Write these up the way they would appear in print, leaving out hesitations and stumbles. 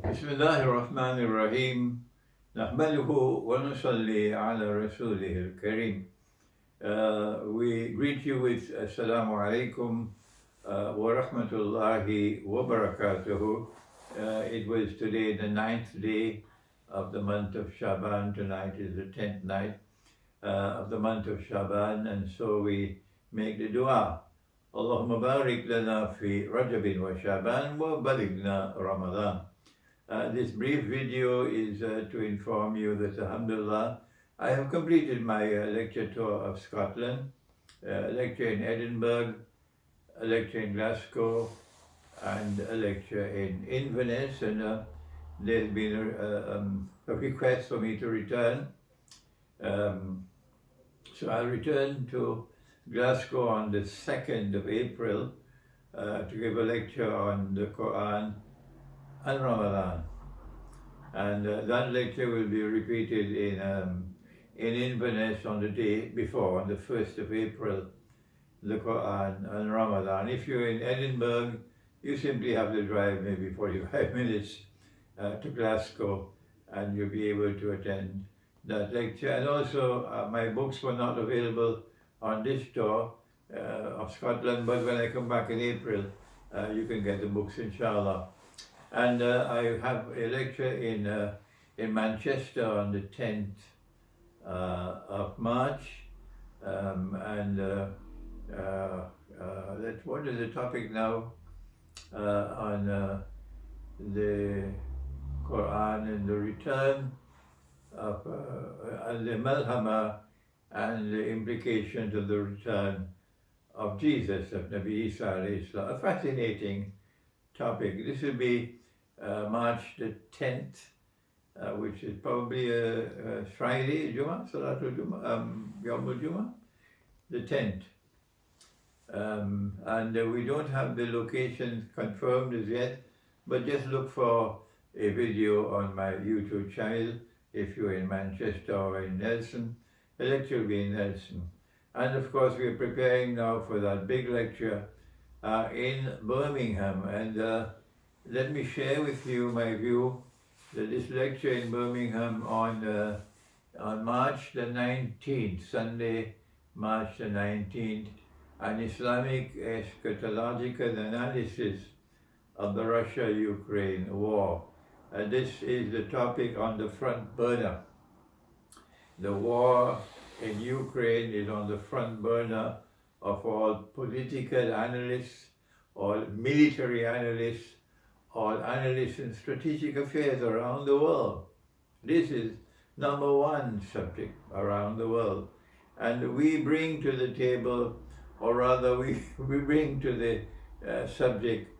بسم الله الرحمن الرحيم نحمده ونصلي على رسوله الكريم. We greet you with Assalamu alaikum wa rahmatullahi wa barakatuhu. It was today the 9th day of the month of Shaban. Tonight is the 10th night of the month of Shaban, and so we make the dua. Allahumma barik lana fi Rajabin wa Shaban wa balighna Ramadan. This brief video is to inform you that, alhamdulillah, I have completed my lecture tour of Scotland, a lecture in Edinburgh, a lecture in Glasgow, and a lecture in Inverness, and there's been a request for me to return. So I'll return to Glasgow on the 2nd of April to give a lecture on the Quran and Ramadan, and that lecture will be repeated in Inverness on the day before, on the 1st of April, the Quran and Ramadan. If you're in Edinburgh, you simply have to drive maybe 45 minutes to Glasgow, and you'll be able to attend that lecture. And also, my books were not available on this tour of Scotland, but when I come back in April, you can get the books, inshallah. And I have a lecture in Manchester on the 10th of March. What is the topic now? On the Quran and the return of the Malhama and the implications of the return of Jesus, of Nabi Isa alayhi salam. A fascinating topic. This will be March the 10th, which is probably a Friday, Jummah, Salatul Jummah, Yawmul Jummah, the 10th. And we don't have the location confirmed as yet, but just look for a video on my YouTube channel if you're in Manchester or in Nelson. The lecture will be in Nelson. And of course, we're preparing now for that big lecture in Birmingham, and let me share with you my view that this lecture in Birmingham on March the 19th, Sunday, March the 19th, an Islamic eschatological analysis of the Russia-Ukraine war. This is the topic on the front burner. The war in Ukraine is on the front burner of all political analysts, all military analysts, all analysts in strategic affairs around the world. This is number one subject around the world. And we bring to the table, or rather we bring to the subject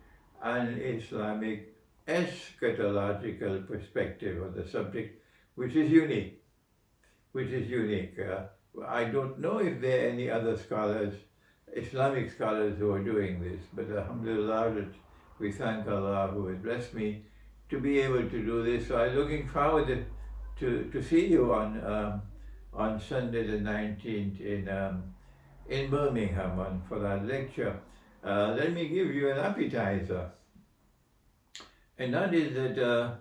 an Islamic eschatological perspective of the subject, which is unique. I don't know if there are any other scholars, Islamic scholars, who are doing this, but alhamdulillah, that we thank Allah who has blessed me to be able to do this. So I'm looking forward to see you on Sunday the 19th in Birmingham for that lecture. Let me give you an appetizer, and that is that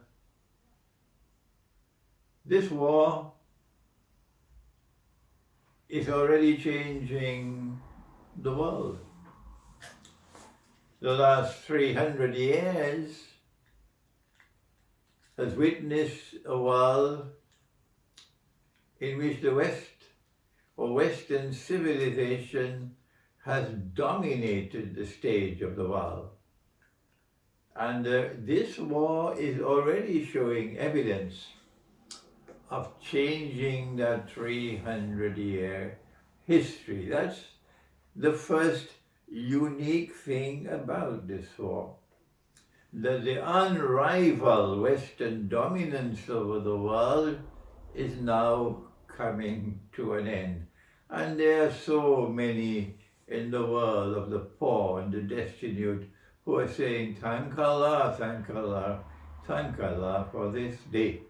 this war is already changing the world. The last 300 years has witnessed a world in which the West, or Western civilization, has dominated the stage of the world. And this war is already showing evidence of changing that 300-year history. That's the first unique thing about this war, that the unrivaled Western dominance over the world is now coming to an end. And there are so many in the world of the poor and the destitute who are saying, thank Allah, thank Allah, thank Allah for this day.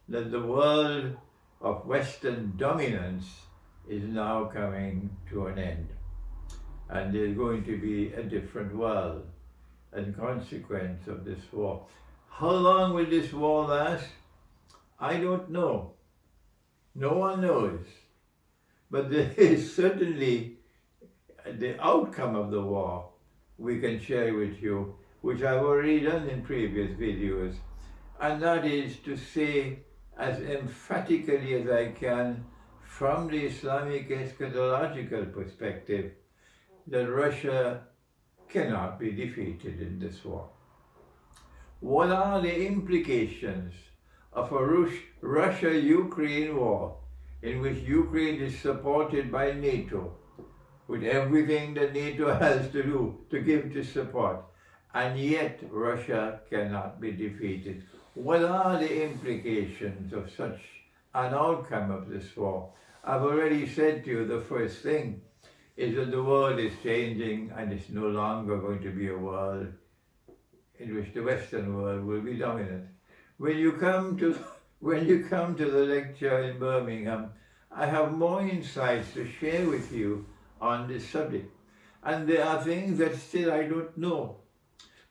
That the world of Western dominance is now coming to an end. And there's going to be a different world in consequence of this war. How long will this war last? I don't know. No one knows. But there is certainly the outcome of the war we can share with you, which I've already done in previous videos, and that is to say as emphatically as I can from the Islamic eschatological perspective that Russia cannot be defeated in this war. What are the implications of a Russia-Ukraine war in which Ukraine is supported by NATO, with everything that NATO has to do to give this support, and yet Russia cannot be defeated? What are the implications of such an outcome of this war? I've already said to you the first thing is that the world is changing and it's no longer going to be a world in which the Western world will be dominant. When you come to the lecture in Birmingham, I have more insights to share with you on this subject. And there are things that still I don't know.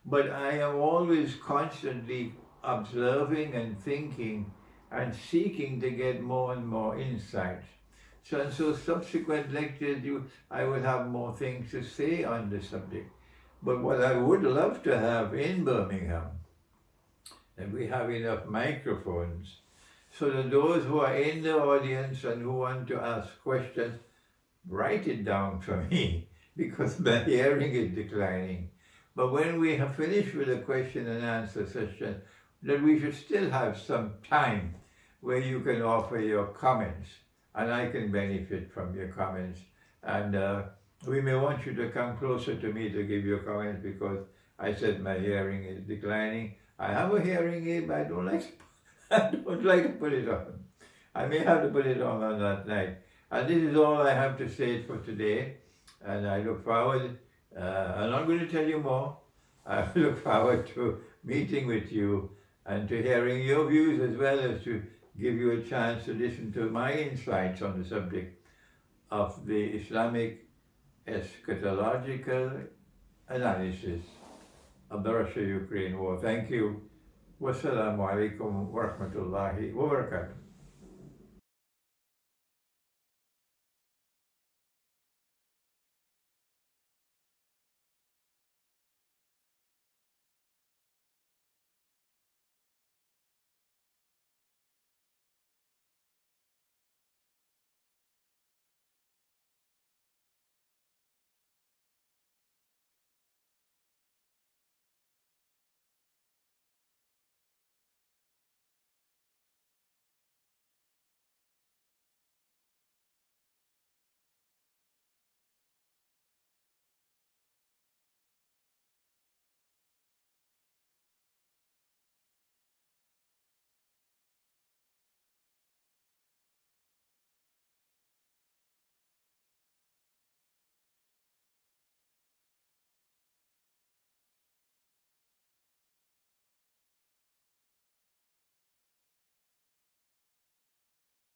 But I am always constantly observing and thinking and seeking to get more and more insights. So subsequent lectures, I will have more things to say on the subject. But what I would love to have in Birmingham, and we have enough microphones, so that those who are in the audience and who want to ask questions, write it down for me, because my hearing is declining. But when we have finished with the question and answer session, that we should still have some time where you can offer your comments, and I can benefit from your comments. And we may want you to come closer to me to give your comments, because I said my hearing is declining. I have a hearing aid, but I don't like to put it on. I may have to put it on that night. And this is all I have to say for today. And I look forward, I'm not going to tell you more. I look forward to meeting with you and to hearing your views, as well as to give you a chance to listen to my insights on the subject of the Islamic eschatological analysis of the Russia-Ukraine war. Thank you. Wassalamu alaikum wa rahmatullahi wa barakatuh.